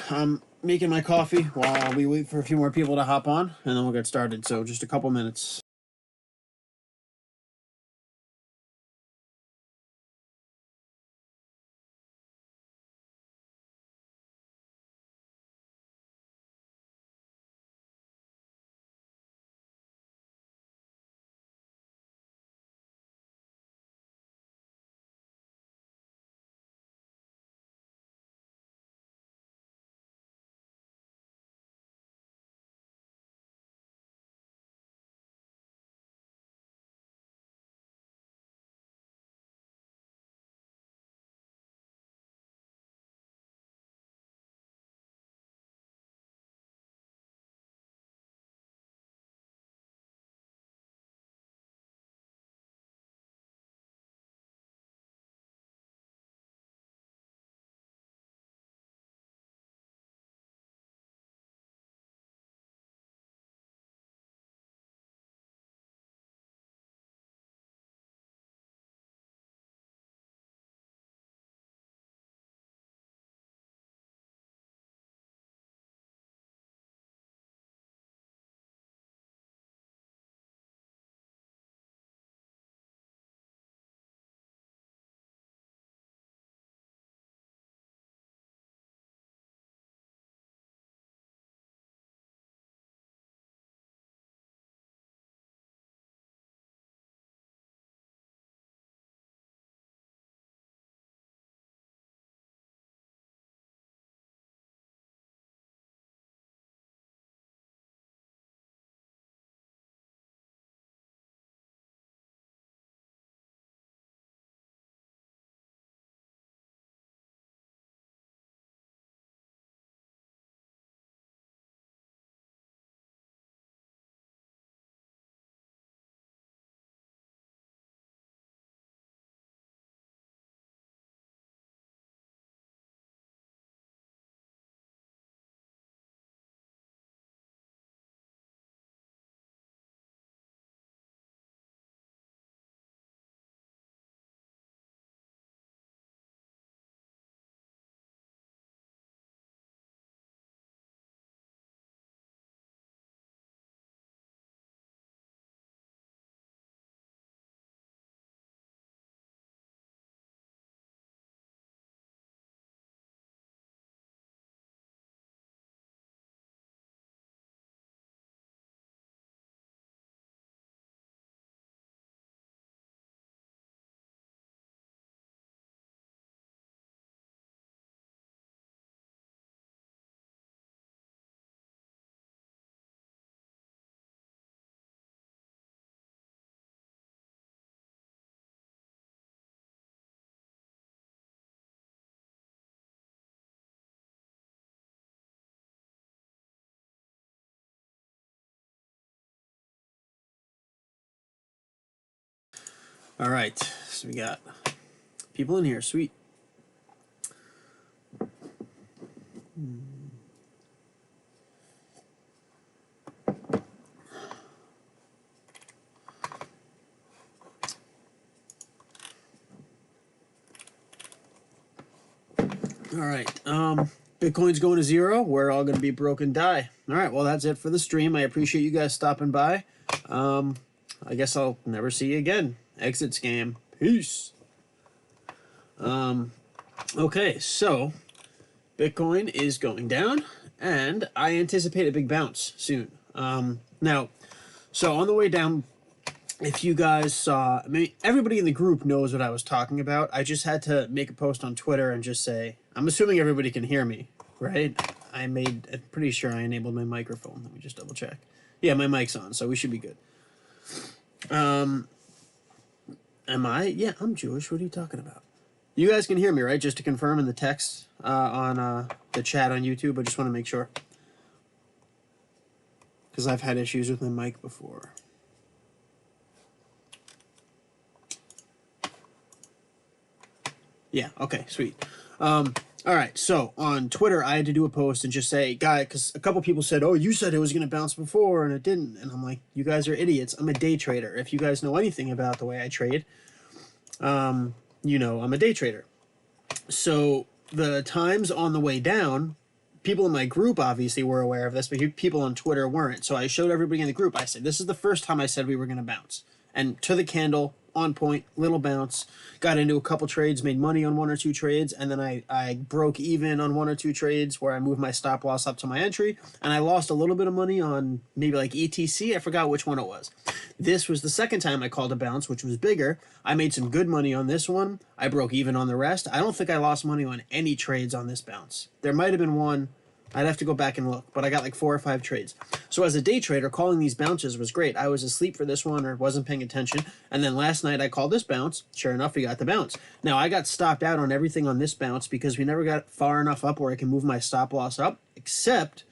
I'm making my coffee while we wait for a few more people to hop on, and then we'll get started. So just a couple minutes. All right, so we got people in here. Sweet. All right. Bitcoin's going to zero. We're all going to be broke and die. All right. Well, that's it for the stream. I appreciate you guys stopping by. I guess I'll never see you again. Exit scam. Peace. Okay, so Bitcoin is going down, and I anticipate a big bounce soon. Now, so on the way down, if you guys saw, I mean, everybody in the group knows what I was talking about. I just had to make a post on Twitter and just say, I'm assuming everybody can hear me, right? I'm pretty sure I enabled my microphone. Let me just double check. Yeah, my mic's on, so we should be good. Am I? Yeah, I'm Jewish. What are you talking about? You guys can hear me, right? Just to confirm in the text on the chat on YouTube. I just want to make sure. Because I've had issues with my mic before. Yeah, okay, sweet. All right, so on Twitter, I had to do a post and just say, guy, because a couple people said, oh, you said it was going to bounce before, and it didn't. And I'm like, you guys are idiots. I'm a day trader. If you guys know anything about the way I trade, you know I'm a day trader. So the times on the way down people in my group obviously were aware of this, but people on Twitter weren't. So I showed everybody in the group. I said, this is the first time I said we were going to bounce. And to the candle, on point, little bounce. Got into a couple trades, made money on 1 or 2 trades, and then I broke even on 1 or 2 trades where I moved my stop loss up to my entry, and I lost a little bit of money on maybe like ETC. I forgot which one it was. This was the second time I called a bounce, which was bigger. I made some good money on this one. I broke even on the rest. I don't think I lost money on any trades on this bounce. There might have been one. I'd have to go back and look, but I got like 4 or 5 trades. So as a day trader, calling these bounces was great. I was asleep for this one or wasn't paying attention. And then last night I called this bounce. Sure enough, we got the bounce. Now I got stopped out on everything on this bounce because we never got far enough up where I can move my stop loss up, except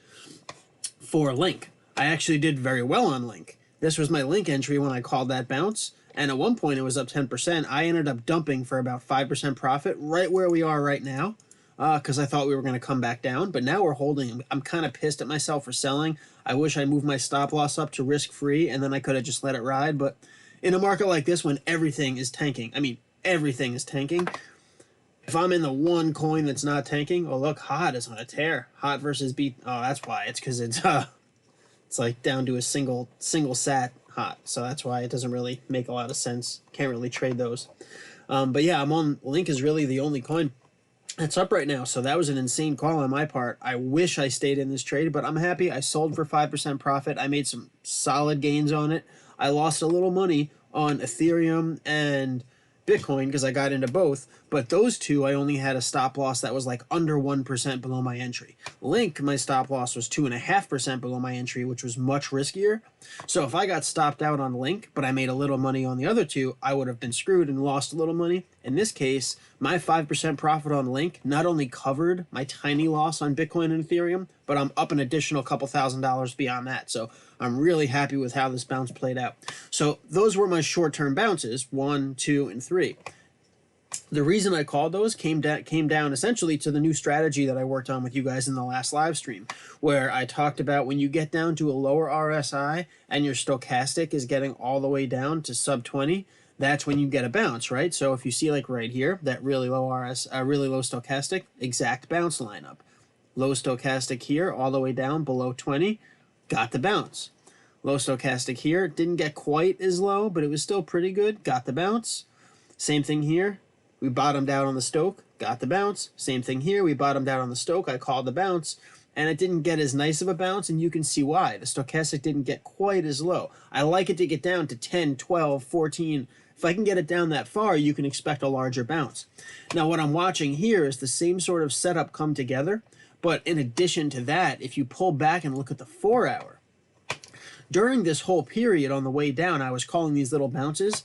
for Link. I actually did very well on Link. This was my Link entry when I called that bounce. And at one point it was up 10%. I ended up dumping for about 5% profit right where we are right now. Because I thought we were going to come back down, but now we're holding. I'm kind of pissed at myself for selling. I wish I moved my stop loss up to risk-free, and then I could have just let it ride. But in a market like this, when everything is tanking, I mean, everything is tanking. If I'm in the one coin that's not tanking, oh, look, HOT is on a tear. HOT versus BTC. Oh, that's why. It's because it's like down to a single sat HOT. So that's why it doesn't really make a lot of sense. Can't really trade those. But yeah, I'm on Link is really the only coin it's up right now, so that was an insane call on my part. I wish I stayed in this trade, but I'm happy. I sold for 5% profit. I made some solid gains on it. I lost a little money on Ethereum and Bitcoin because I got into both, but those two I only had a stop loss that was like under 1% below my entry. Link, my stop loss was 2.5% below my entry, which was much riskier. So if I got stopped out on Link, but I made a little money on the other two, I would have been screwed and lost a little money. In this case, my 5% profit on Link not only covered my tiny loss on Bitcoin and Ethereum, but I'm up an additional couple $1,000s beyond that. So I'm really happy with how this bounce played out. So those were my short-term bounces, 1, 2, and 3. The reason I called those came down essentially to the new strategy that I worked on with you guys in the last live stream, where I talked about when you get down to a lower RSI and your stochastic is getting all the way down to sub 20, that's when you get a bounce, right? So if you see like right here, that really low really low stochastic, exact bounce lineup. Low stochastic here, all the way down below 20, got the bounce. Low stochastic here, didn't get quite as low, but it was still pretty good, got the bounce. Same thing here, we bottomed out on the stoke, got the bounce. Same thing here, we bottomed out on the stoke, I called the bounce, and it didn't get as nice of a bounce, and you can see why. The stochastic didn't get quite as low. I like it to get down to 10, 12, 14. If I can get it down that far, you can expect a larger bounce. Now, what I'm watching here is the same sort of setup come together, but in addition to that, if you pull back and look at the 4-hour, during this whole period on the way down, I was calling these little bounces.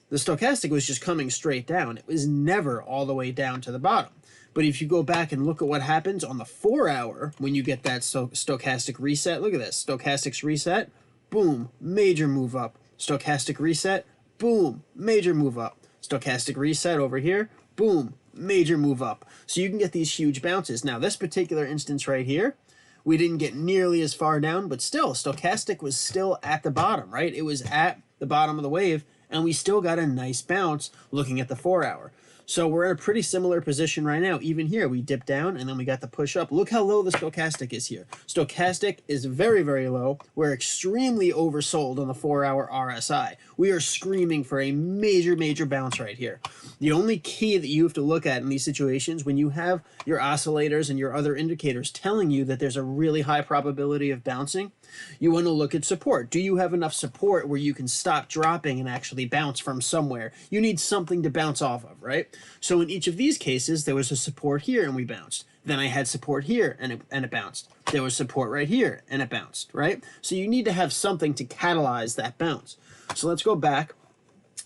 The stochastic was just coming straight down. It was never all the way down to the bottom. But if you go back and look at what happens on the 4-hour, when you get that stochastic reset, look at this, stochastic's reset, boom, major move up. Stochastic reset, boom, major move up. Stochastic reset over here, boom, major move up. So you can get these huge bounces. Now, this particular instance right here, we didn't get nearly as far down, but still, stochastic was still at the bottom, right? It was at the bottom of the wave, and we still got a nice bounce looking at the 4-hour. So we're in a pretty similar position right now. Even here, we dipped down, and then we got the push up. Look how low the stochastic is here. Stochastic is very, very low. We're extremely oversold on the 4-hour RSI. We are screaming for a major, major bounce right here. The only key that you have to look at in these situations, when you have your oscillators and your other indicators telling you that there's a really high probability of bouncing, you want to look at support. Do you have enough support where you can stop dropping and actually bounce from somewhere? You need something to bounce off of, right? So in each of these cases, there was a support here and we bounced. Then I had support here and it bounced. There was support right here and it bounced, right? So you need to have something to catalyze that bounce. So let's go back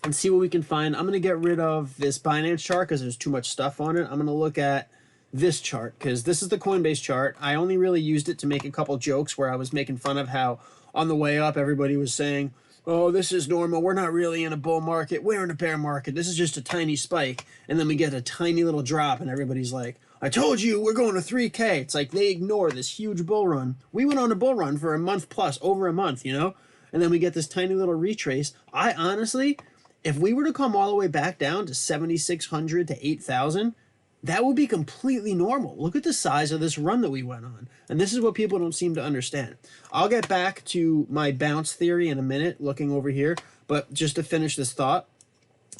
and see what we can find. I'm going to get rid of this Binance chart because there's too much stuff on it. I'm going to look at this chart because this is the Coinbase chart. I only really used it to make a couple jokes where I was making fun of how on the way up everybody was saying, oh, this is normal. We're not really in a bull market. We're in a bear market. This is just a tiny spike. And then we get a tiny little drop and everybody's like, I told you we're going to 3K. It's like they ignore this huge bull run. We went on a bull run for a month plus, over a month, you know? And then we get this tiny little retrace. I honestly, if we were to come all the way back down to 7,600 to 8,000, that would be completely normal. Look at the size of this run that we went on. And this is what people don't seem to understand. I'll get back to my bounce theory in a minute, looking over here. But just to finish this thought,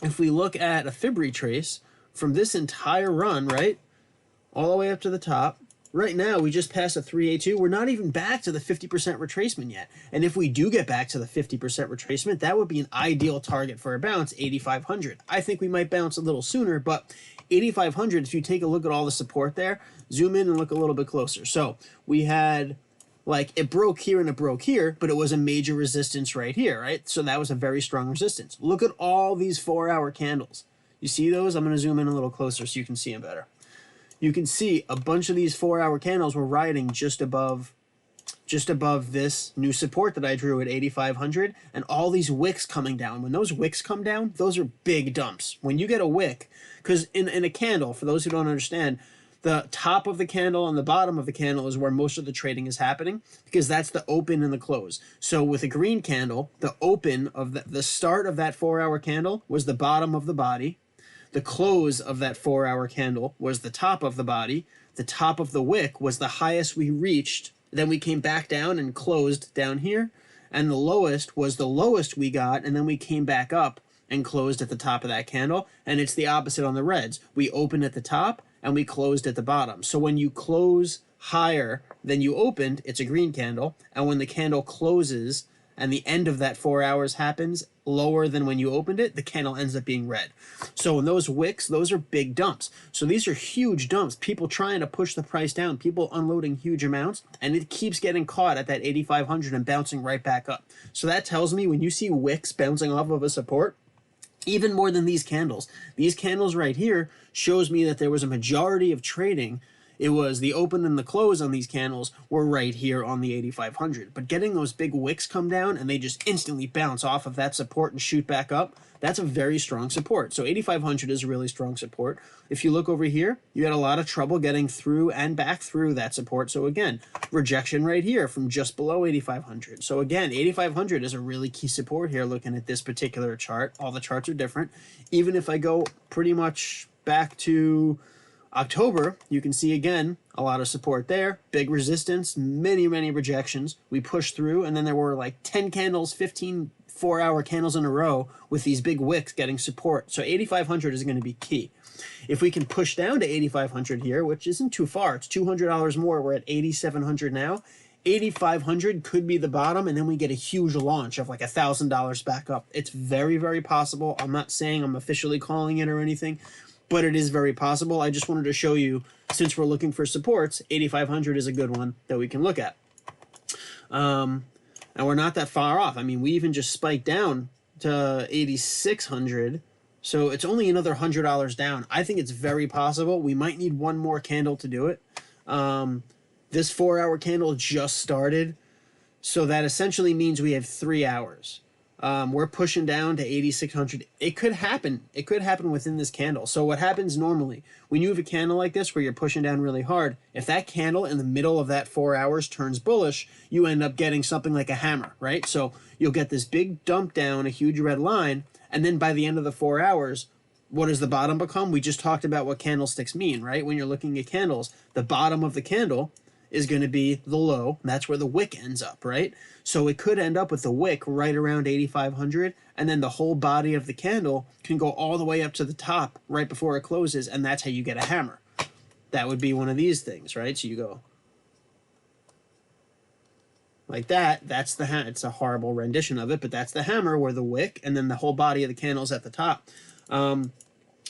if we look at a Fib retrace from this entire run, right, all the way up to the top, right now we just passed a 382. We're not even back to the 50% retracement yet. And if we do get back to the 50% retracement, that would be an ideal target for a bounce, 8,500. I think we might bounce a little sooner, but 8,500, if you take a look at all the support there, zoom in and look a little bit closer. So we had, like, it broke here and it broke here, but it was a major resistance right here, right? So that was a very strong resistance. Look at all these 4-hour candles. You see those? I'm going to zoom in a little closer so you can see them better. You can see a bunch of these 4-hour candles were riding just above this new support that I drew at 8,500, and all these wicks coming down. When those wicks come down, those are big dumps. When you get a wick, because in a candle, for those who don't understand, the top of the candle and the bottom of the candle is where most of the trading is happening, because that's the open and the close. So with a green candle, the open of the start of that 4-hour candle was the bottom of the body. The close of that 4-hour candle was the top of the body. The top of the wick was the highest we reached. Then we came back down and closed down here. And the lowest was the lowest we got. And then we came back up and closed at the top of that candle. And it's the opposite on the reds. We opened at the top and we closed at the bottom. So when you close higher than you opened, it's a green candle. And when the candle closes and the end of that 4 hours happens lower than when you opened it, the candle ends up being red. So in those wicks, those are big dumps. So these are huge dumps. People trying to push the price down, people unloading huge amounts, and it keeps getting caught at that 8,500 and bouncing right back up. So that tells me when you see wicks bouncing off of a support, even more than these candles right here shows me that there was a majority of trading. It was the open and the close on these candles were right here on the 8,500. But getting those big wicks come down and they just instantly bounce off of that support and shoot back up, that's a very strong support. So 8,500 is a really strong support. If you look over here, you had a lot of trouble getting through and back through that support. So again, rejection right here from just below 8,500. So again, 8,500 is a really key support here looking at this particular chart. All the charts are different. Even if I go pretty much back to October, you can see again a lot of support there, big resistance, many rejections. We pushed through, and then there were like 10 candles, 15 4-hour candles in a row with these big wicks getting support. So 8,500 is going to be key. If we can push down to 8,500 here, which isn't too far, it's $200 more. We're at 8,700 now. 8,500 could be the bottom, and then we get a huge launch of like $1,000 back up. It's very possible. I'm not saying I'm officially calling it or anything, but it is very possible. I just wanted to show you, since we're looking for supports, 8,500 is a good one that we can look at. And we're not that far off. I mean, we even just spiked down to 8,600, so it's only another $100 down. I think it's very possible. We might need one more candle to do it. This 4-hour candle just started, so that essentially means we have 3 hours. We're pushing down to 8,600. It could happen. It could happen within this candle. So what happens normally, when you have a candle like this where you're pushing down really hard, if that candle in the middle of that 4 hours turns bullish, you end up getting something like a hammer, right? So you'll get this big dump down, a huge red line, and then by the end of the 4 hours, what does the bottom become? We just talked about what candlesticks mean, right? When you're looking at candles, the bottom of the candle is going to be the low. That's where the wick ends up, right? So it could end up with the wick right around 8,500, and then the whole body of the candle can go all the way up to the top right before it closes, and that's how you get a hammer. That would be one of these things, right? So you go like that. That's the hammer. It's a horrible rendition of it, but that's the hammer where the wick and then the whole body of the candle is at the top.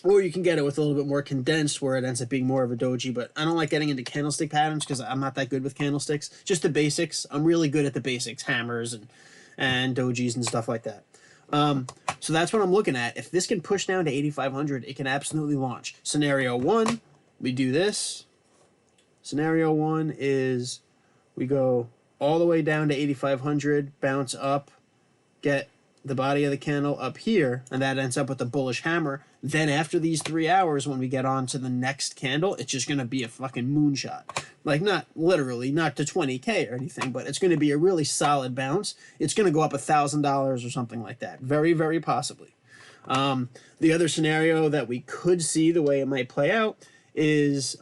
Or you can get it with a little bit more condensed where it ends up being more of a doji, but I don't like getting into candlestick patterns because I'm not that good with candlesticks. Just the basics. I'm really good at the basics, hammers and dojis and stuff like that. So that's what I'm looking at. If this can push down to 8,500, it can absolutely launch. Scenario 1, we do this. Scenario 1 is we go all the way down to 8,500, bounce up, get the body of the candle up here, and that ends up with a bullish hammer. Then after these 3 hours, when we get on to the next candle, it's just going to be a fucking moonshot. Like, not literally, not to 20K or anything, but it's going to be a really solid bounce. It's going to go up $1,000 or something like that. Very possibly. The other scenario that we could see, the way it might play out, is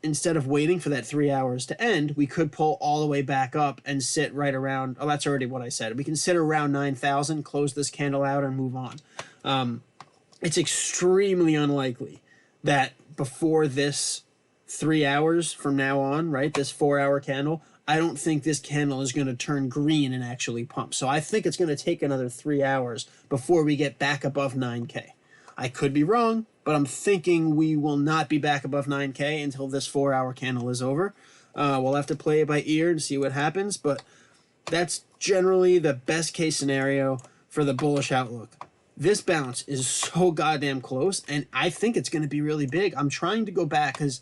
instead of waiting for that 3 hours to end, we could pull all the way back up and sit right around, oh, that's already what I said. We can sit around 9,000, close this candle out, and move on. It's extremely unlikely that before this 3 hours from now on, right, this 4-hour candle, I don't think this candle is going to turn green and actually pump. So I think it's going to take another 3 hours before we get back above 9K. I could be wrong, but I'm thinking we will not be back above 9K until this 4-hour candle is over. We'll have to play it by ear and see what happens, but that's generally the best case scenario for the bullish outlook. This bounce is so goddamn close, and I think it's going to be really big. I'm trying to go back because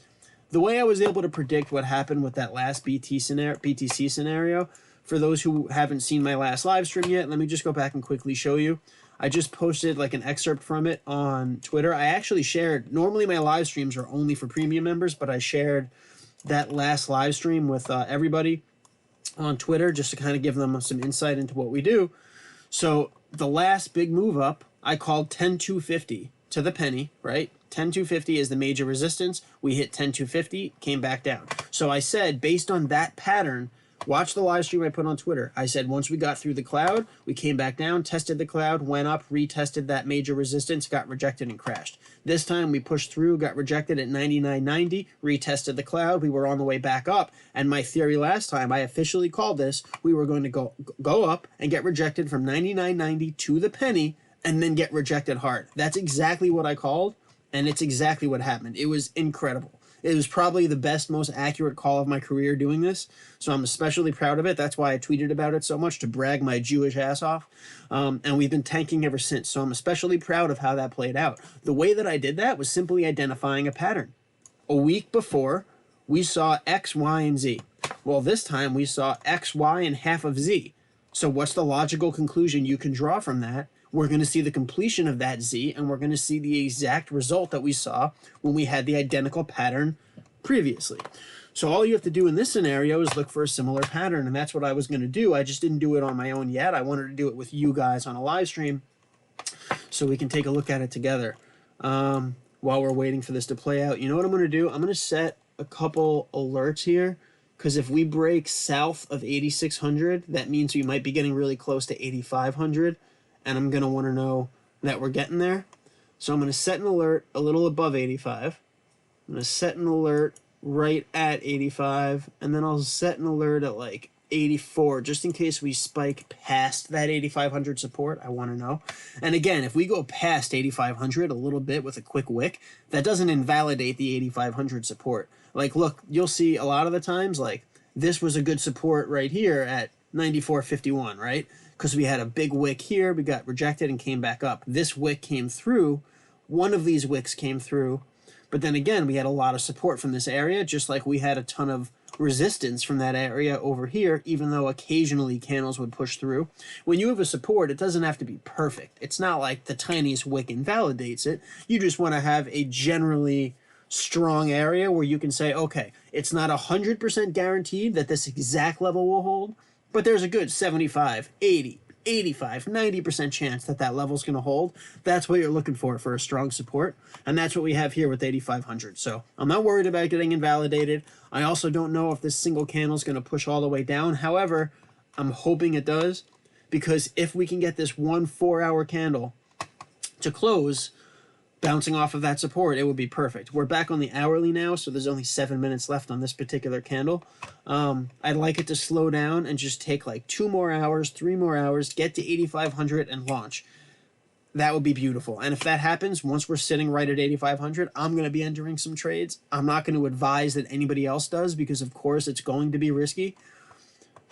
the way I was able to predict what happened with that last BTC scenario, for those who haven't seen my last live stream yet, let me just go back and quickly show you. I just posted like an excerpt from it on Twitter. I actually shared, normally my live streams are only for premium members, but I shared that last live stream with everybody on Twitter just to kind of give them some insight into what we do. So the last big move up, I called 10,250 to the penny, right? 10,250 is the major resistance. We hit 10,250, came back down. So I said, based on that pattern, watch the live stream I put on Twitter. I said once we got through the cloud, we came back down, tested the cloud, went up, retested that major resistance, got rejected and crashed. This time we pushed through, got rejected at 99.90, retested the cloud, we were on the way back up. And my theory last time, I officially called this, we were going to go up and get rejected from 99.90 to the penny and then get rejected hard. That's exactly what I called, and it's exactly what happened. It was incredible. It was probably the best, most accurate call of my career doing this, so I'm especially proud of it. That's why I tweeted about it so much, to brag my Jewish ass off, and we've been tanking ever since, so I'm especially proud of how that played out. The way that I did that was simply identifying a pattern. A week before, we saw X, Y, and Z. Well, this time we saw X, Y, and half of Z. So what's the logical conclusion you can draw from that? We're going to see the completion of that Z, and we're going to see the exact result that we saw when we had the identical pattern previously. So all you have to do in this scenario is look for a similar pattern, and that's what I was going to do. I just didn't do it on my own yet. I wanted to do it with you guys on a live stream so we can take a look at it together while we're waiting for this to play out. You know what I'm going to do? I'm going to set a couple alerts here, because if we break south of 8,600, that means we might be getting really close to 8,500. And I'm going to want to know that we're getting there. So I'm going to set an alert a little above 85. I'm going to set an alert right at 85. And then I'll set an alert at like 84, just in case we spike past that 8,500 support. I want to know. And again, if we go past 8,500 a little bit with a quick wick, that doesn't invalidate the 8,500 support. Like, look, you'll see a lot of the times, like, this was a good support right here at 94.51, right? Because we had a big wick here, we got rejected and came back up. This wick came through, one of these wicks came through, but then again, we had a lot of support from this area, just like we had a ton of resistance from that area over here, even though occasionally candles would push through. When you have a support, it doesn't have to be perfect. It's not like the tiniest wick invalidates it. You just want to have a generally strong area where you can say, okay, it's not 100% guaranteed that this exact level will hold, but there's a good 75, 80, 85, 90% chance that that level's going to hold. That's what you're looking for a strong support. And that's what we have here with 8,500. So I'm not worried about getting invalidated. I also don't know if this single candle is going to push all the way down. However, I'm hoping it does, because if we can get this 1 4-hour candle to close, bouncing off of that support, it would be perfect. We're back on the hourly now, so there's only 7 minutes left on this particular candle. I'd like it to slow down and just take like 2 more hours, 3 more hours, get to 8,500 and launch. That would be beautiful. And if that happens, once we're sitting right at 8,500, I'm going to be entering some trades. I'm not going to advise that anybody else does, because of course it's going to be risky.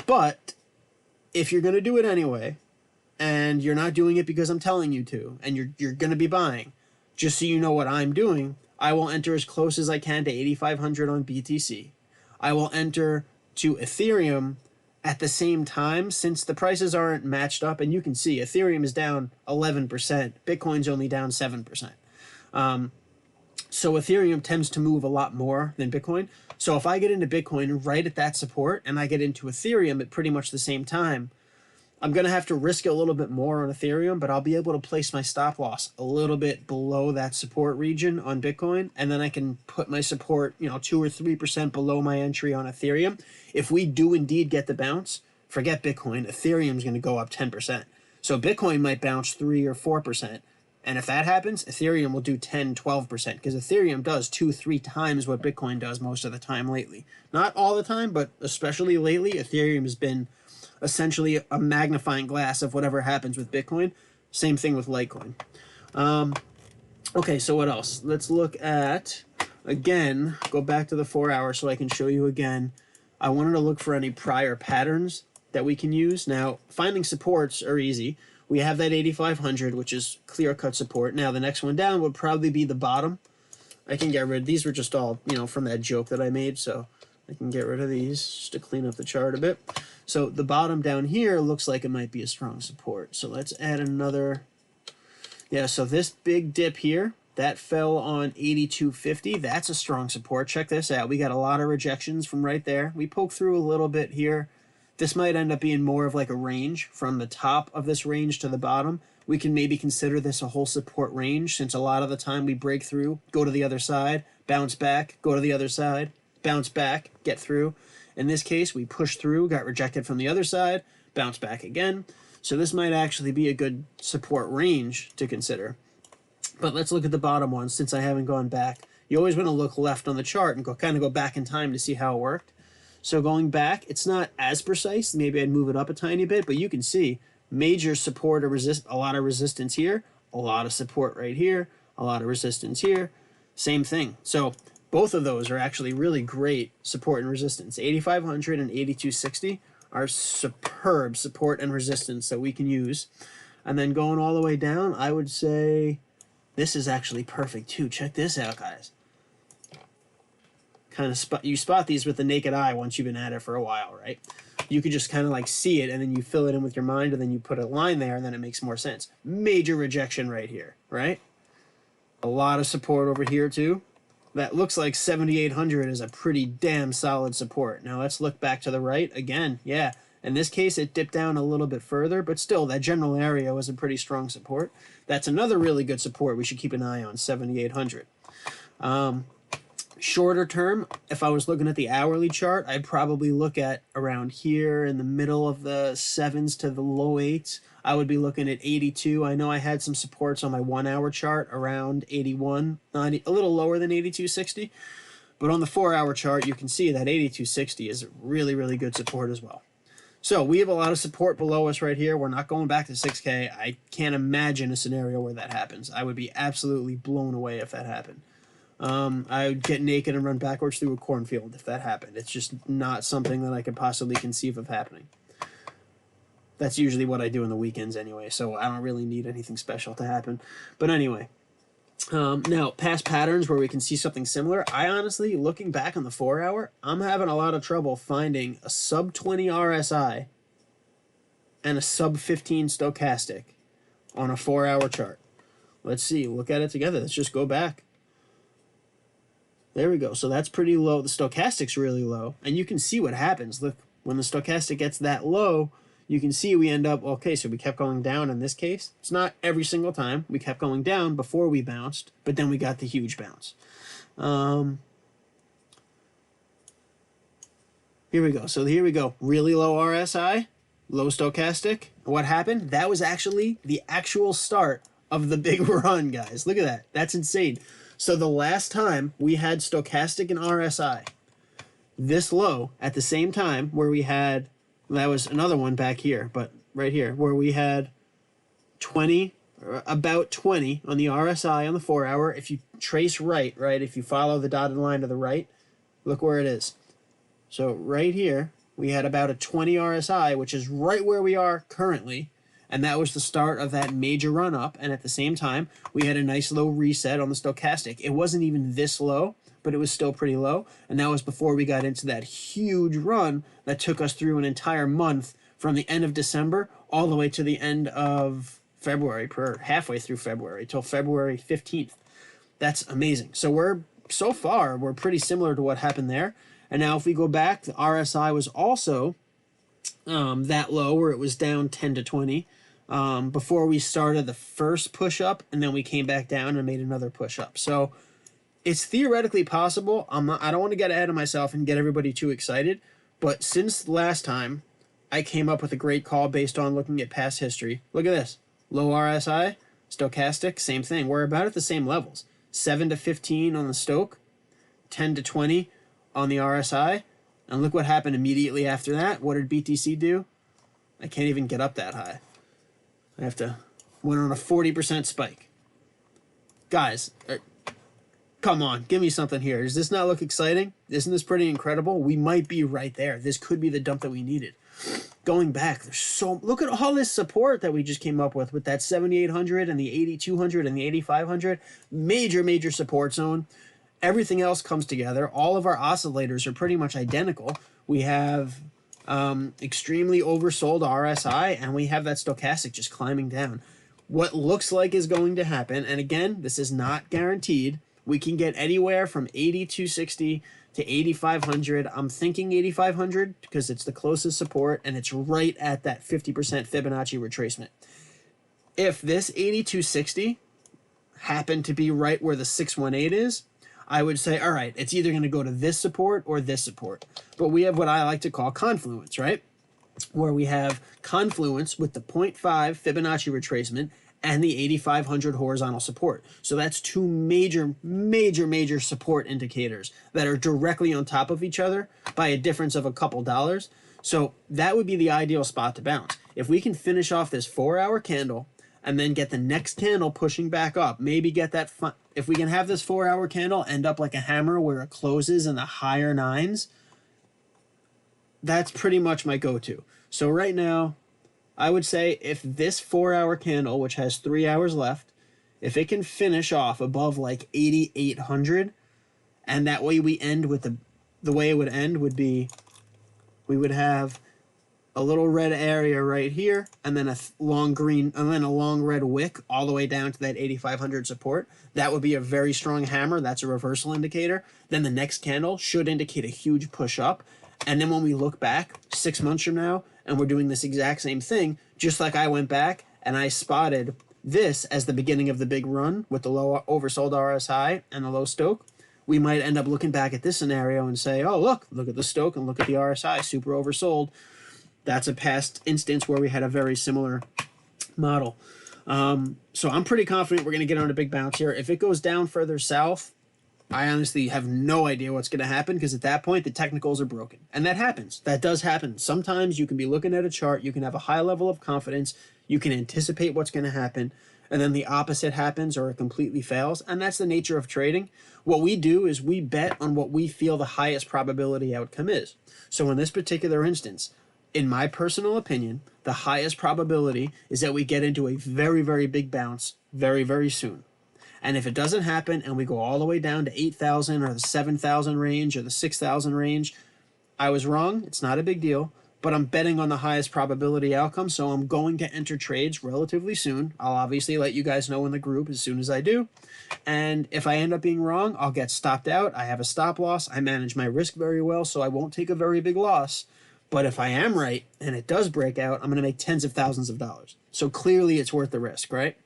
But if you're going to do it anyway, and you're not doing it because I'm telling you to, and you're going to be buying, just so you know what I'm doing, I will enter as close as I can to 8,500 on BTC. I will enter to Ethereum at the same time, since the prices aren't matched up, and you can see Ethereum is down 11%, Bitcoin's only down 7%. So Ethereum tends to move a lot more than Bitcoin. So if I get into Bitcoin right at that support, and I get into Ethereum at pretty much the same time, I'm going to have to risk a little bit more on Ethereum, but I'll be able to place my stop loss a little bit below that support region on Bitcoin. And then I can put my support, 2 or 3% below my entry on Ethereum. If we do indeed get the bounce, forget Bitcoin, Ethereum is going to go up 10%. So Bitcoin might bounce 3 or 4%. And if that happens, Ethereum will do 10, 12%, because Ethereum does 2-3 times what Bitcoin does most of the time lately. Not all the time, but especially lately, Ethereum has been essentially a magnifying glass of whatever happens with Bitcoin. Same thing with Litecoin. Okay, so what else? Let's look at, again, go back to the 4 hour so I can show you again. I wanted to look for any prior patterns that we can use. Now, finding supports are easy. We have that 8,500, which is clear-cut support. Now, the next one down would probably be the bottom. I can get rid of these. Were just all, from that joke that I made, so I can get rid of these just to clean up the chart a bit. So the bottom down here looks like it might be a strong support. So let's add another. Yeah, so this big dip here, that fell on 82.50. That's a strong support. Check this out. We got a lot of rejections from right there. We poked through a little bit here. This might end up being more of like a range from the top of this range to the bottom. We can maybe consider this a whole support range, since a lot of the time we break through, go to the other side, bounce back, go to the other side, bounce back, get through. In this case, we pushed through, got rejected from the other side, bounce back again. So this might actually be a good support range to consider. But let's look at the bottom one, since I haven't gone back. You always want to look left on the chart and kind of go back in time to see how it worked. So going back, it's not as precise. Maybe I'd move it up a tiny bit, but you can see major support or a lot of resistance here, a lot of support right here, a lot of resistance here, same thing. So both of those are actually really great support and resistance. 8,500 and 82.60 are superb support and resistance that we can use. And then going all the way down, I would say this is actually perfect too. Check this out, guys. Kind of you spot these with the naked eye once you've been at it for a while, right? You could just kind of like see it, and then you fill it in with your mind, and then you put a line there, and then it makes more sense. Major rejection right here, right? A lot of support over here too. That looks like 7,800 is a pretty damn solid support. Now let's look back to the right again. Yeah, in this case it dipped down a little bit further, but still that general area was a pretty strong support. That's another really good support we should keep an eye on, 7,800. Shorter term, if I was looking at the hourly chart, I'd probably look at around here in the middle of the 7s to the low 8s. I would be looking at 82. I know I had some supports on my 1 hour chart around 81, 90, a little lower than 82.60. But on the 4 hour chart, you can see that 82.60 is really, really good support as well. So we have a lot of support below us right here. We're not going back to 6K. I can't imagine a scenario where that happens. I would be absolutely blown away if that happened. I would get naked and run backwards through a cornfield if that happened. It's just not something that I could possibly conceive of happening. That's usually what I do in the weekends anyway, so I don't really need anything special to happen. But anyway, now past patterns where we can see something similar, I honestly, looking back on the 4 hour, I'm having a lot of trouble finding a sub 20 RSI and a sub 15 stochastic on a 4 hour chart. Let's see, look at it together. Let's just go back. There we go. So that's pretty low. The stochastic's really low. And you can see what happens. Look, when the stochastic gets that low, you can see we end up, okay, so we kept going down in this case. It's not every single time. We kept going down before we bounced, but then we got the huge bounce. Here we go. So here we go. Really low RSI, low stochastic. What happened? That was actually the actual start of the big run, guys. Look at that. That's insane. So the last time we had stochastic and RSI this low at the same time, where we had, that was another one back here, but right here, where we had 20, or about 20 on the RSI on the 4 hour. If you trace right, if you follow the dotted line to the right, look where it is. So right here, we had about a 20 RSI, which is right where we are currently. And that was the start of that major run up. And at the same time, we had a nice low reset on the stochastic. It wasn't even this low, but it was still pretty low. And that was before we got into that huge run that took us through an entire month from the end of December all the way to the end of February, halfway through February, till February 15th. That's amazing. So so far, we're pretty similar to what happened there. And now if we go back, the RSI was also that low where it was down 10 to 20 before we started the first push up, and then we came back down and made another push up. So it's theoretically possible. I don't want to get ahead of myself and get everybody too excited, but since last time, I came up with a great call based on looking at past history. Look at this. Low RSI, stochastic, same thing. We're about at the same levels. 7 to 15 on the stoch, 10 to 20 on the RSI. And look what happened immediately after that. What did BTC do? I can't even get up that high. Went on a 40% spike. Guys, come on, give me something here. Does this not look exciting? Isn't this pretty incredible? We might be right there. This could be the dump that we needed. Going back, look at all this support that we just came up with that 7,800 and the 8,200 and the 8,500. Major support zone. Everything else comes together. All of our oscillators are pretty much identical. We have extremely oversold RSI, and we have that stochastic just climbing down. What looks like is going to happen, and again, this is not guaranteed, we can get anywhere from 8,260 to 8,500. I'm thinking 8,500 because it's the closest support, and it's right at that 50% Fibonacci retracement. If this 8,260 happened to be right where the 618 is, I would say, all right, it's either going to go to this support or this support. But we have what I like to call confluence, right? Where we have confluence with the 0.5 Fibonacci retracement and the 8,500 horizontal support. So that's two major support indicators that are directly on top of each other by a difference of a couple dollars. So that would be the ideal spot to bounce. If we can finish off this 4-hour candle and then get the next candle pushing back up, maybe get that, if we can have this 4-hour candle end up like a hammer where it closes in the higher nines, that's pretty much my go-to. So right now, I would say if this 4-hour candle, which has 3 hours left, if it can finish off above like 8,800, and that way we end with the way it would end would be, we would have a little red area right here, and then a long green, and then a long red wick all the way down to that 8,500 support. That would be a very strong hammer. That's a reversal indicator. Then the next candle should indicate a huge push up. And then when we look back 6 months from now, and we're doing this exact same thing, just like I went back and I spotted this as the beginning of the big run with the low oversold RSI and the low stoch, we might end up looking back at this scenario and say, oh, look at the stoch and look at the RSI, super oversold. That's a past instance where we had a very similar model. So I'm pretty confident we're going to get on a big bounce here. If it goes down further south, I honestly have no idea what's going to happen, because at that point, the technicals are broken. And that happens. That does happen. Sometimes you can be looking at a chart, you can have a high level of confidence, you can anticipate what's going to happen, and then the opposite happens or it completely fails. And that's the nature of trading. What we do is we bet on what we feel the highest probability outcome is. So in this particular instance, in my personal opinion, the highest probability is that we get into a very big bounce very soon. And if it doesn't happen and we go all the way down to 8,000 or the 7,000 range or the 6,000 range, I was wrong. It's not a big deal, but I'm betting on the highest probability outcome, so I'm going to enter trades relatively soon. I'll obviously let you guys know in the group as soon as I do. And if I end up being wrong, I'll get stopped out. I have a stop loss. I manage my risk very well, so I won't take a very big loss. But if I am right and it does break out, I'm going to make tens of thousands of dollars. So clearly it's worth the risk, right?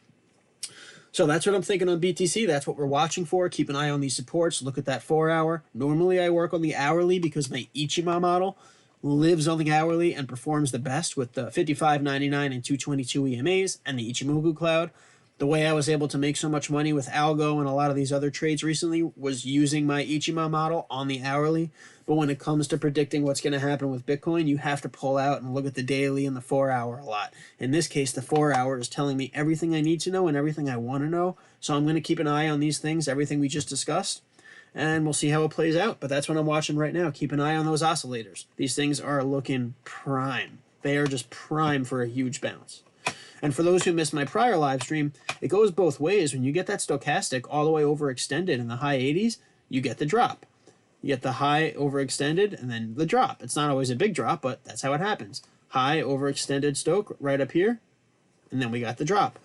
So that's what I'm thinking on BTC. That's what we're watching for. Keep an eye on these supports. Look at that 4-hour. Normally I work on the hourly because my Ichima model lives on the hourly and performs the best with the 55, 99, and 222 EMAs and the Ichimoku cloud. The way I was able to make so much money with Algo and a lot of these other trades recently was using my Ichima model on the hourly. But when it comes to predicting what's going to happen with Bitcoin, you have to pull out and look at the daily and the 4-hour a lot. In this case, the 4-hour is telling me everything I need to know and everything I want to know. So I'm going to keep an eye on these things, everything we just discussed, and we'll see how it plays out. But that's what I'm watching right now. Keep an eye on those oscillators. These things are looking prime. They are just prime for a huge bounce. And for those who missed my prior live stream, it goes both ways. When you get that stochastic all the way overextended in the high 80s, you get the drop. You get the high overextended and then the drop. It's not always a big drop, but that's how it happens. High overextended stoch right up here, and then we got the drop.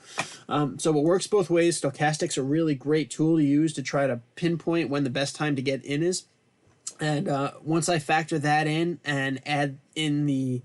So it works both ways. Stochastics are a really great tool to use to try to pinpoint when the best time to get in is. And once I factor that in and add in the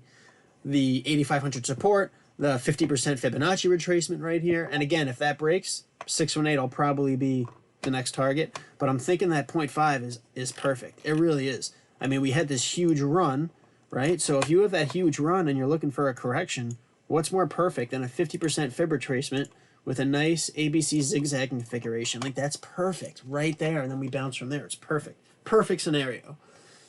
the 8,500 support, the 50% Fibonacci retracement right here. And again, if that breaks, 618 will probably be the next target. But I'm thinking that 0.5 is perfect. It really is. I mean, we had this huge run, right? So if you have that huge run and you're looking for a correction, what's more perfect than a 50% Fib retracement with a nice ABC zigzag configuration? Like, that's perfect right there. And then we bounce from there. It's perfect. Perfect scenario.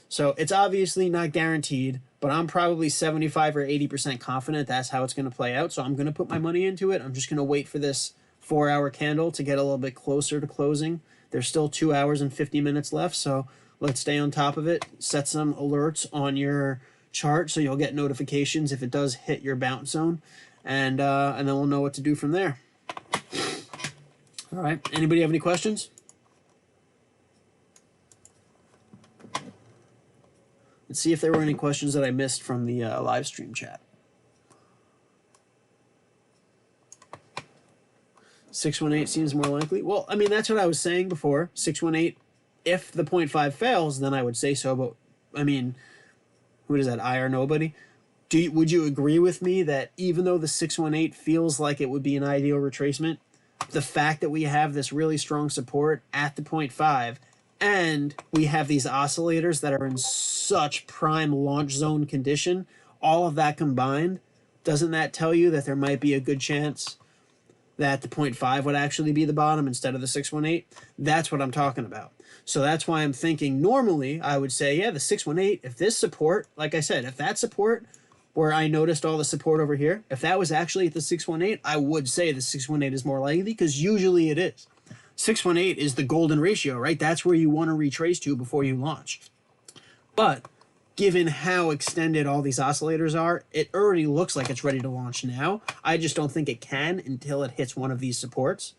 So it's obviously not guaranteed, but I'm probably 75 or 80% confident that's how it's going to play out. So I'm going to put my money into it. I'm just going to wait for this 4-hour candle to get a little bit closer to closing. There's still 2 hours and 50 minutes left, so let's stay on top of it. Set some alerts on your chart so you'll get notifications if it does hit your bounce zone, and then we'll know what to do from there. All right. Anybody have any questions? Let's see if there were any questions that I missed from the live stream chat. 618 seems more likely. Well, I mean, that's what I was saying before. 618, if the 0.5 fails, then I would say so. But, I mean, who is that, I or nobody? Would you agree with me that even though the 618 feels like it would be an ideal retracement, the fact that we have this really strong support at the 0.5 and we have these oscillators that are in such prime launch zone condition, all of that combined, doesn't that tell you that there might be a good chance that the 0.5 would actually be the bottom instead of the 618? That's what I'm talking about. So that's why I'm thinking normally I would say, yeah, the 618, if this support, like I said, if that support where I noticed all the support over here, if that was actually at the 618, I would say the 618 is more likely, because usually it is. 618 is the golden ratio, right? That's where you want to retrace to before you launch. But given how extended all these oscillators are, it already looks like it's ready to launch now. I just don't think it can until it hits one of these supports.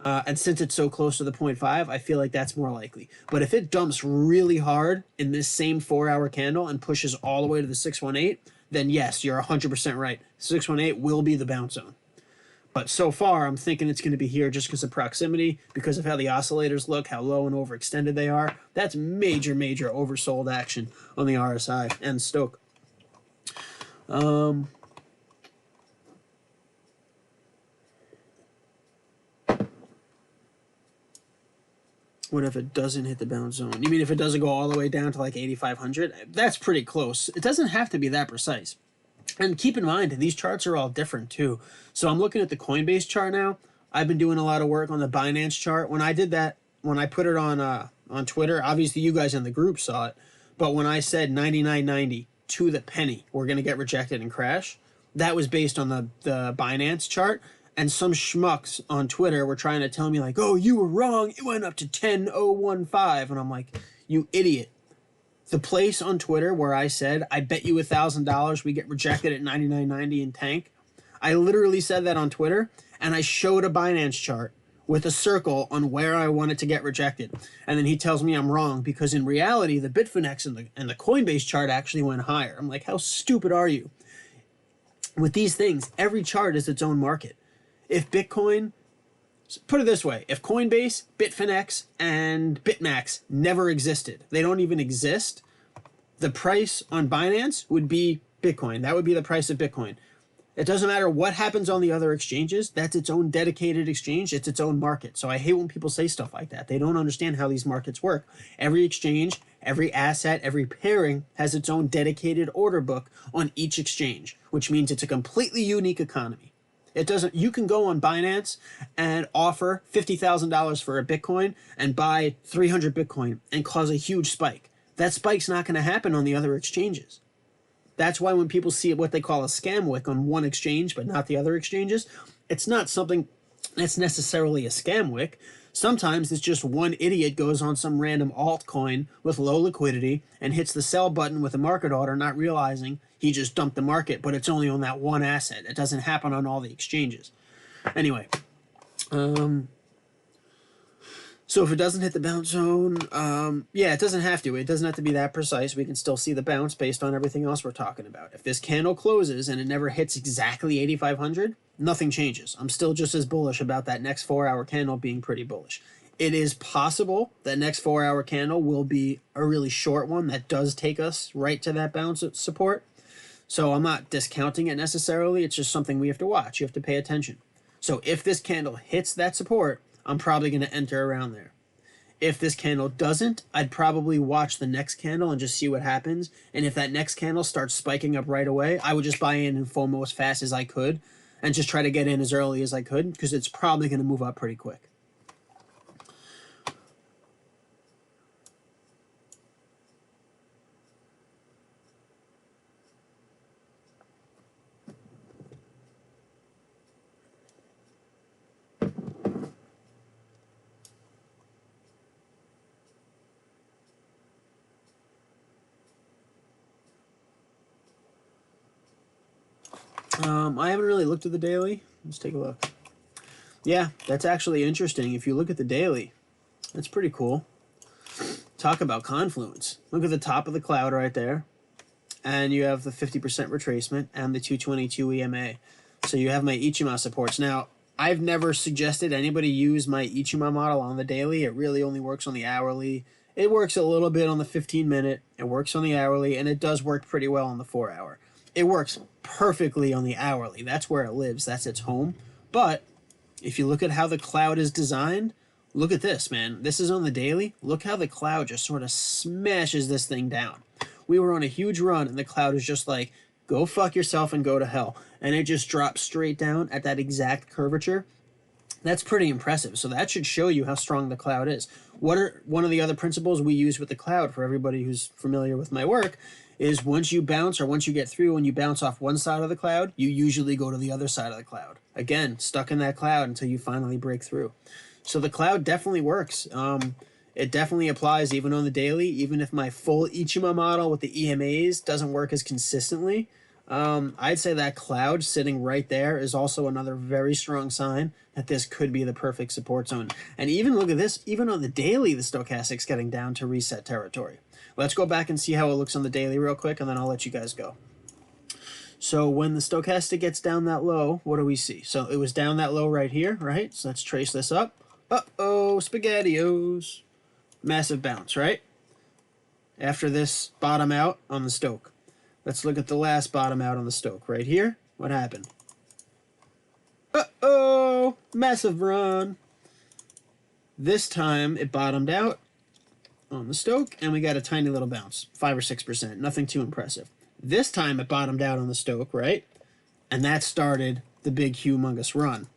And since it's so close to the 0.5, I feel like that's more likely. But if it dumps really hard in this same 4-hour candle and pushes all the way to the 618, then yes, you're 100% right. 618 will be the bounce zone. But so far, I'm thinking it's going to be here just because of proximity, because of how the oscillators look, how low and overextended they are. That's major, major oversold action on the RSI and Stoke. What if it doesn't hit the bounce zone? You mean if it doesn't go all the way down to like 8,500? That's pretty close. It doesn't have to be that precise. And keep in mind, these charts are all different too. So I'm looking at the Coinbase chart now. I've been doing a lot of work on the Binance chart. When I did that, when I put it on Twitter, obviously you guys in the group saw it, but when I said 99.90 to the penny, we're going to get rejected and crash, that was based on the Binance chart. And some schmucks on Twitter were trying to tell me like, oh, you were wrong. It went up to 10,015. And I'm like, you idiot. The place on Twitter where I said, I bet you $1,000 we get rejected at 99.90 and tank. I literally said that on Twitter, and I showed a Binance chart with a circle on where I wanted to get rejected. And then he tells me I'm wrong, because in reality, the Bitfinex and the Coinbase chart actually went higher. I'm like, how stupid are you? With these things, every chart is its own market. If Bitcoin, put it this way, if Coinbase, Bitfinex, and BitMax never existed, they don't even exist, the price on Binance would be Bitcoin. That would be the price of Bitcoin. It doesn't matter what happens on the other exchanges. That's its own dedicated exchange. It's its own market. So I hate when people say stuff like that. They don't understand how these markets work. Every exchange, every asset, every pairing has its own dedicated order book on each exchange, which means it's a completely unique economy. It doesn't, you can go on Binance and offer $50,000 for a Bitcoin and buy 300 Bitcoin and cause a huge spike. That spike's not going to happen on the other exchanges. That's why when people see what they call a scam wick on one exchange but not the other exchanges, it's not something that's necessarily a scam wick. Sometimes it's just one idiot goes on some random altcoin with low liquidity and hits the sell button with a market order, not realizing he just dumped the market, but it's only on that one asset. It doesn't happen on all the exchanges. Anyway, so if it doesn't hit the bounce zone, yeah, it doesn't have to. It doesn't have to be that precise. We can still see the bounce based on everything else we're talking about. If this candle closes and it never hits exactly 8,500, nothing changes. I'm still just as bullish about that next 4-hour candle being pretty bullish. It is possible that next 4-hour candle will be a really short one that does take us right to that bounce support. So I'm not discounting it necessarily. It's just something we have to watch. You have to pay attention. So if this candle hits that support, I'm probably going to enter around there. If this candle doesn't, I'd probably watch the next candle and just see what happens. And if that next candle starts spiking up right away, I would just buy in and FOMO as fast as I could and just try to get in as early as I could because it's probably going to move up pretty quick. I haven't really looked at the daily. Let's take a look. Yeah, that's actually interesting. If you look at the daily, that's pretty cool. Talk about confluence. Look at the top of the cloud right there. And you have the 50% retracement and the 222 EMA. So you have my Ichima supports. Now, I've never suggested anybody use my Ichima model on the daily. It really only works on the hourly. It works a little bit on the 15-minute. It works on the hourly, and it does work pretty well on the 4-hour. It works perfectly on the hourly. That's where it lives. That's its home. But if you look at how the cloud is designed, look at this, man. This is on the daily. Look how the cloud just sort of smashes this thing down. We were on a huge run, and the cloud is just like, go fuck yourself and go to hell. And it just drops straight down at that exact curvature. That's pretty impressive. So that should show you how strong the cloud is. What are one of the other principles we use with the cloud for everybody who's familiar with my work is once you bounce or once you get through and you bounce off one side of the cloud, you usually go to the other side of the cloud. Again, stuck in that cloud until you finally break through. So the cloud definitely works. It definitely applies even on the daily, even if my full Ichima model with the EMAs doesn't work as consistently. I'd say that cloud sitting right there is also another very strong sign that this could be the perfect support zone. And even look at this, even on the daily, the stochastic's getting down to reset territory. Let's go back and see how it looks on the daily real quick, and then I'll let you guys go. So when the stochastic gets down that low, what do we see? So it was down that low right here, right? So let's trace this up. Uh-oh, SpaghettiOs. Massive bounce, right? After this bottom out on the stoch. Let's look at the last bottom out on the stoch right here. What happened? Uh-oh, massive run. This time it bottomed out on the stoch, and we got a tiny little bounce, 5 or 6%, nothing too impressive. This time it bottomed out on the stoch, right? And that started the big, humongous run.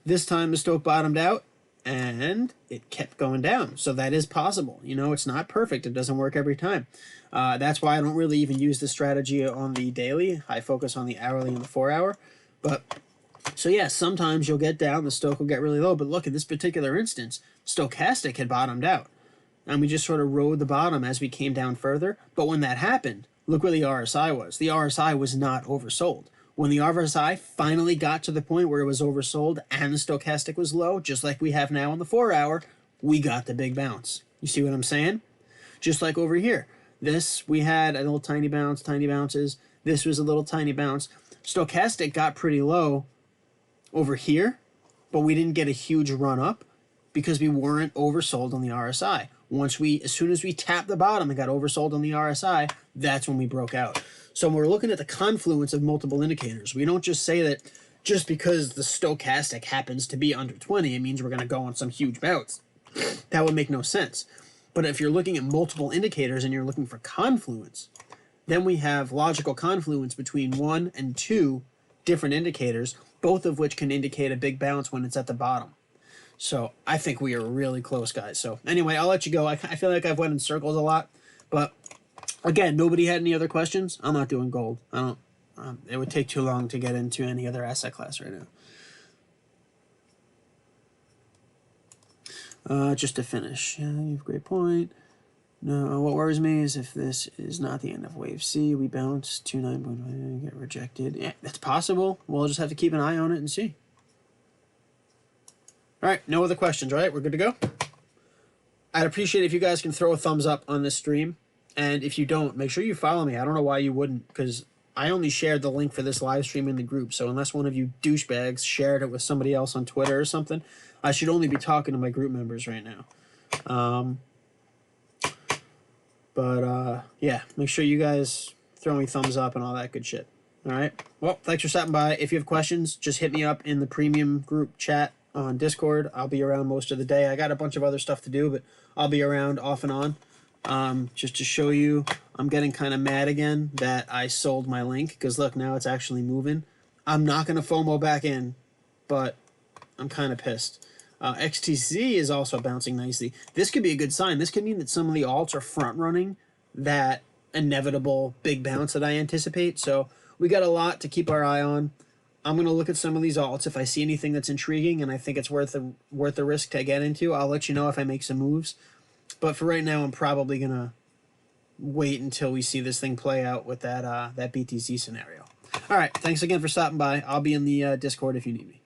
This time the stoch bottomed out, and it kept going down. So that is possible. You know, it's not perfect. It doesn't work every time. That's why I don't really even use the strategy on the daily. I focus on the hourly and the 4-hour. But so yeah, sometimes you'll get down, the stoch will get really low. But look, at this particular instance, stochastic had bottomed out. And we just sort of rode the bottom as we came down further. But when that happened, look where the RSI was. The RSI was not oversold. When the RSI finally got to the point where it was oversold and the stochastic was low, just like we have now on the 4-hour, we got the big bounce. You see what I'm saying? Just like over here. This, we had a little tiny bounce, tiny bounces. This was a little tiny bounce. Stochastic got pretty low over here, but we didn't get a huge run up because we weren't oversold on the RSI. As soon as we tapped the bottom and got oversold on the RSI, that's when we broke out. So when we're looking at the confluence of multiple indicators, we don't just say that just because the stochastic happens to be under 20, it means we're going to go on some huge bounce. That would make no sense. But if you're looking at multiple indicators and you're looking for confluence, then we have logical confluence between 1 and 2 different indicators, both of which can indicate a big bounce when it's at the bottom. So I think we are really close, guys. So anyway, I'll let you go. I feel like I've went in circles a lot, but again, nobody had any other questions. I'm not doing gold. I don't. It would take too long to get into any other asset class right now. Just to finish, yeah, you have a great point. No, what worries me is if this is not the end of wave C, we bounce 29.5, get rejected. Yeah, that's possible. We'll just have to keep an eye on it and see. All right, no other questions, right? We're good to go? I'd appreciate if you guys can throw a thumbs up on this stream. And if you don't, make sure you follow me. I don't know why you wouldn't, because I only shared the link for this live stream in the group. So unless one of you douchebags shared it with somebody else on Twitter or something, I should only be talking to my group members right now. Yeah, make sure you guys throw me thumbs up and all that good shit. All right. Well, thanks for stopping by. If you have questions, just hit me up in the premium group chat on Discord. I'll be around most of the day. I got a bunch of other stuff to do, but I'll be around off and on. Just to show you, I'm getting kind of mad again that I sold my link, because look, now it's actually moving. I'm not going to FOMO back in, but I'm kind of pissed. XTC is also bouncing nicely. This could be a good sign. This could mean that some of the alts are front running that inevitable big bounce that I anticipate. So we got a lot to keep our eye on. I'm going to look at some of these alts. If I see anything that's intriguing and I think it's worth the risk to get into, I'll let you know if I make some moves. But for right now, I'm probably going to wait until we see this thing play out with that BTC scenario. All right. Thanks again for stopping by. I'll be in the Discord if you need me.